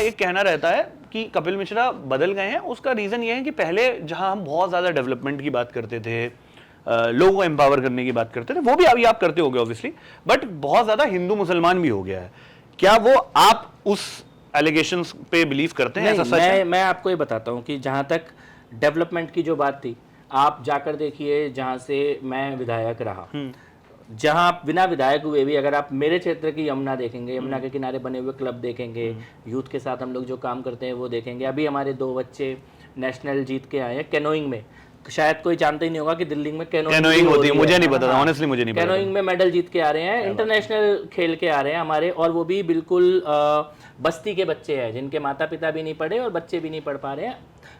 एक कहना रहता है कि कपिल मिश्रा बदल गए हैं। उसका रीजन ये है कि पहले जहां हम बहुत ज्यादा डेवलपमेंट की बात करते थे, लोगों को एम्पावर करने की बात करते थे, वो भी अभी आप करते होगे ऑब्वियसली, बट बहुत ज्यादा हिंदू मुसलमान भी हो गया है। क्या वो आप उस एलिगेशंस पे बिलीव करते हैं? ऐसा सच है? मैं आपको ये बताता हूँ कि जहाँ तक डेवलपमेंट की जो बात थी, आप जाकर देखिए जहाँ से मैं विधायक रहा, जहाँ आप बिना विधायक हुए भी अगर आप मेरे क्षेत्र की यमुना देखेंगे, यमुना के किनारे बने हुए क्लब देखेंगे, यूथ के साथ हम लोग जो काम करते हैं वो देखेंगे। अभी हमारे 2 बच्चे नेशनल जीत के आए हैं कैनोइंग में। शायद कोई जानता ही नहीं होगा कि दिल्ली में कैनोइंग होती है, मुझे नहीं पता था, ऑनेस्टली मुझे नहीं पता। कैनोइंग में मेडल जीत के आ रहे हैं, इंटरनेशनल खेल के आ रहे हैं हमारे, और वो भी बिल्कुल बस्ती के बच्चे हैं जिनके माता पिता भी नहीं पढ़े और बच्चे भी नहीं पढ़ पा रहे हैं,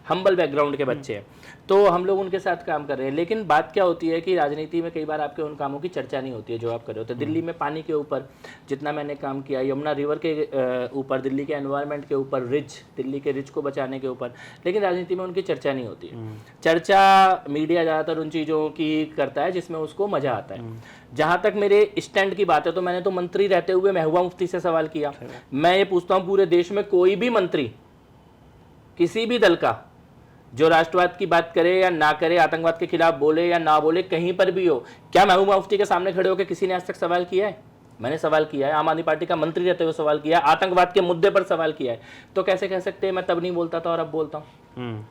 हम्बल बैकग्राउंड के बच्चे हैं। तो हम लोग उनके साथ काम कर रहे हैं। लेकिन बात क्या होती है कि राजनीति में कई बार आपके उन कामों की चर्चा नहीं होती है जो आप कर रहे हो। तो दिल्ली में पानी के ऊपर जितना मैंने काम किया, यमुना रिवर के ऊपर, दिल्ली के एनवायरनमेंट के ऊपर, रिज, दिल्ली के रिज को बचाने के ऊपर, लेकिन राजनीति में उनकी चर्चा नहीं होती है। चर्चा मीडिया ज़्यादातर उन चीज़ों की करता है जिसमें उसको मज़ा आता है। जहाँ तक मेरे स्टैंड की बात है, तो मैंने तो मंत्री रहते हुए महबूबा मुफ्ती से सवाल किया। मैं ये पूछता हूँ, पूरे देश में कोई भी मंत्री किसी भी दल का जो राष्ट्रवाद की बात करे या ना करे, आतंकवाद के खिलाफ बोले या ना बोले, कहीं पर भी हो, क्या महबूबा मुफ्ती के सामने खड़े होकर किसी ने आज तक सवाल किया है? मैंने सवाल किया है, आम आदमी पार्टी का मंत्री रहते हुए सवाल किया है, आतंकवाद के मुद्दे पर सवाल किया है। तो कैसे कह सकते हैं मैं तब नहीं बोलता था और अब बोलता हूँ?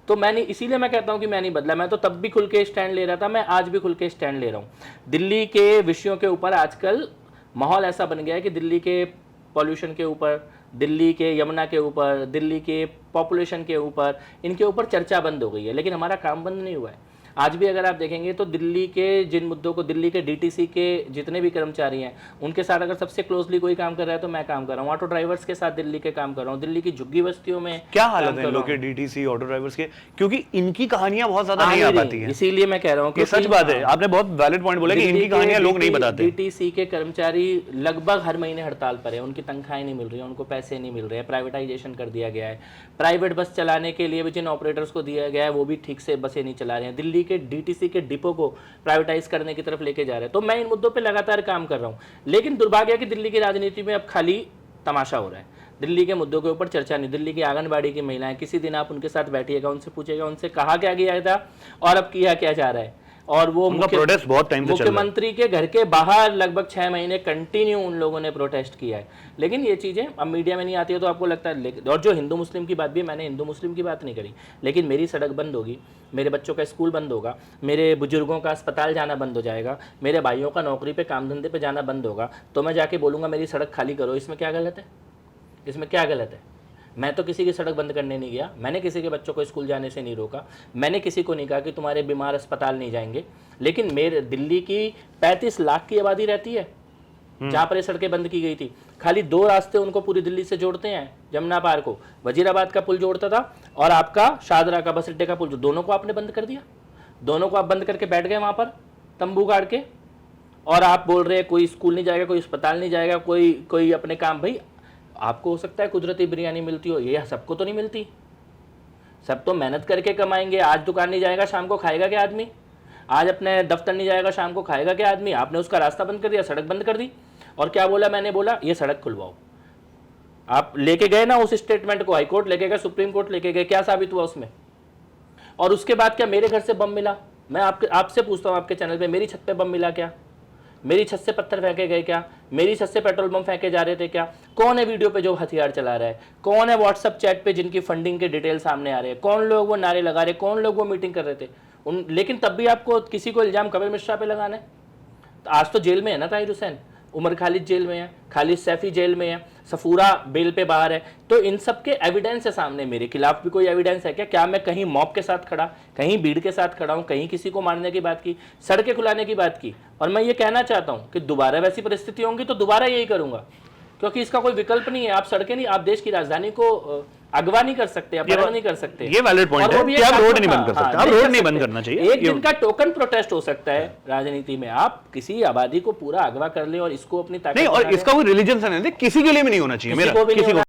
तो मैंने, इसीलिए मैं कहता हूं कि मैं नहीं बदला। मैं तो तब भी खुल के स्टैंड ले रहा था, मैं आज भी खुल के स्टैंड ले रहा हूं। दिल्ली के विषयों के ऊपर आजकल माहौल ऐसा बन गया है कि दिल्ली के पॉल्यूशन के ऊपर, दिल्ली के यमुना के ऊपर, दिल्ली के पॉपुलेशन के ऊपर, इनके ऊपर चर्चा बंद हो गई है, लेकिन हमारा काम बंद नहीं हुआ है। आज भी अगर आप देखेंगे तो दिल्ली के जिन मुद्दों को, दिल्ली के डीटीसी के जितने भी कर्मचारी हैं उनके साथ अगर सबसे क्लोजली कोई काम कर रहा है तो मैं काम कर रहा हूँ। ऑटो ड्राइवर्स के साथ दिल्ली के काम कर रहा हूँ, दिल्ली की झुग्गी बस्तियों में क्या हालत है लोग के डीटीसी ऑटो ड्राइवर्स के, क्योंकि इनकी कहानियां बहुत ज्यादा नहीं आ पाती हैं। इसीलिए मैं कह रहा हूँ कि सच बात है, आपने बहुत वैलिड पॉइंट बोला कि इनकी कहानियां लोग नहीं बताते। डीटीसी के कर्मचारी लगभग हर महीने हड़ताल पर है, उनकी तनख्वाहें नहीं मिल रही है, उनको पैसे नहीं मिल रहे हैं, प्राइवेटाइजेशन कर दिया गया है। प्राइवेट बस चलाने के लिए भी जिन ऑपरेटर्स को दिया गया है वो भी ठीक से बसें नहीं चला रहे हैं। दिल्ली के डीटीसी के डिपो को प्राइवेटाइज करने की तरफ लेके जा रहे हैं। तो मैं इन मुद्दों पे लगातार काम कर रहा हूं, लेकिन दुर्भाग्य है कि दिल्ली की राजनीति में अब खाली तमाशा हो रहा है। दिल्ली के मुद्दों के ऊपर चर्चा नहीं। दिल्ली की आंगनबाड़ी की महिलाएं, किसी दिन आप उनके साथ बैठिएगा, उनसे पूछिएगा उनसे कहा क्या गया था और अब किया क्या जा रहा है। और वो प्रोटेस्ट बहुत टाइम से चल रहा है। मुख्यमंत्री के घर के बाहर लगभग 6 महीने कंटिन्यू उन लोगों ने प्रोटेस्ट किया है, लेकिन ये चीज़ें अब मीडिया में नहीं आती है तो आपको लगता है। और जो हिंदू मुस्लिम की बात भी, मैंने हिंदू मुस्लिम की बात नहीं करी, लेकिन मेरी सड़क बंद होगी, मेरे बच्चों का स्कूल बंद होगा, मेरे बुजुर्गों का अस्पताल जाना बंद हो जाएगा, मेरे भाइयों का नौकरी पे काम धंधे पे जाना बंद होगा, तो मैं जाके बोलूँगा मेरी सड़क खाली करो। इसमें क्या गलत है? इसमें क्या गलत है? मैं तो किसी की सड़क बंद करने नहीं गया, मैंने किसी के बच्चों को स्कूल जाने से नहीं रोका, मैंने किसी को नहीं कहा कि तुम्हारे बीमार अस्पताल नहीं जाएंगे। लेकिन मेरे दिल्ली की 35 लाख की आबादी रहती है जहाँ पर ये सड़कें बंद की गई थी। खाली 2 रास्ते उनको पूरी दिल्ली से जोड़ते हैं, जमुना पार को, वजीराबाद का पुल जोड़ता था और आपका शाहदरा का बस अड्डे का पुल, जो दोनों को आपने बंद कर दिया। दोनों को आप बंद करके बैठ गए वहाँ पर तंबू गाड़ के, और आप बोल रहे हैं कोई स्कूल नहीं जाएगा, कोई अस्पताल नहीं जाएगा, कोई अपने काम। भाई आपको हो सकता है कुदरती बिरयानी मिलती हो, ये सबको तो नहीं मिलती। सब तो मेहनत करके कमाएंगे। आज दुकान नहीं जाएगा, शाम को खाएगा क्या आदमी? आज अपने दफ्तर नहीं जाएगा, शाम को खाएगा क्या आदमी? आपने उसका रास्ता बंद कर दिया, सड़क बंद कर दी। और क्या बोला? मैंने बोला ये सड़क खुलवाओ। आप लेके गए ना उस स्टेटमेंट को, हाईकोर्ट लेके गए, सुप्रीम कोर्ट लेके गए, क्या साबित हुआ उसमें? और उसके बाद क्या मेरे घर से बम मिला? मैं आपसे पूछता हूँ आपके चैनल पे, मेरी छत पे बम मिला क्या? मेरी छत से पत्थर फेंके गए क्या? मेरी छत से पेट्रोल बम फेंके जा रहे थे क्या? कौन है वीडियो पे जो हथियार चला रहा है? कौन है व्हाट्सएप चैट पे जिनकी फंडिंग के डिटेल सामने आ रहे हैं? कौन लोग वो नारे लगा रहे? कौन लोग वो मीटिंग कर रहे थे? लेकिन तब भी आपको किसी को इल्जाम कपिल मिश्रा पे लगाना है। तो आज तो जेल में है ना ताहिर हुसैन, उमर खालिद जेल में है, खालिद सैफी जेल में है, सफूरा बेल पे बाहर है। तो इन सब के एविडेंस है सामने। मेरे खिलाफ भी कोई एविडेंस है क्या? क्या मैं कहीं मॉब के साथ खड़ा, कहीं भीड़ के साथ खड़ा हूं, कहीं किसी को मारने की बात की, सड़कें खुलाने की बात की? और मैं ये कहना चाहता हूं कि दोबारा वैसी परिस्थिति होंगी तो दोबारा यही करूंगा, क्योंकि इसका कोई विकल्प नहीं है। आप सड़कें नहीं, आप देश की राजधानी को अगवा नहीं कर सकते, अपहरण नहीं कर सकते। ये वैलिड पॉइंट है कि आप रोड नहीं बंद कर सकते, आप रोड नहीं बंद करना चाहिए। एक दिन का टोकन प्रोटेस्ट हो सकता है राजनीति में। आप किसी आबादी को पूरा अगवा कर ले और इसको अपनी ताकत नहीं, और इसका कोई रिलीजन से नहीं, किसी के लिए भी नहीं होना चाहिए, मेरा किसी को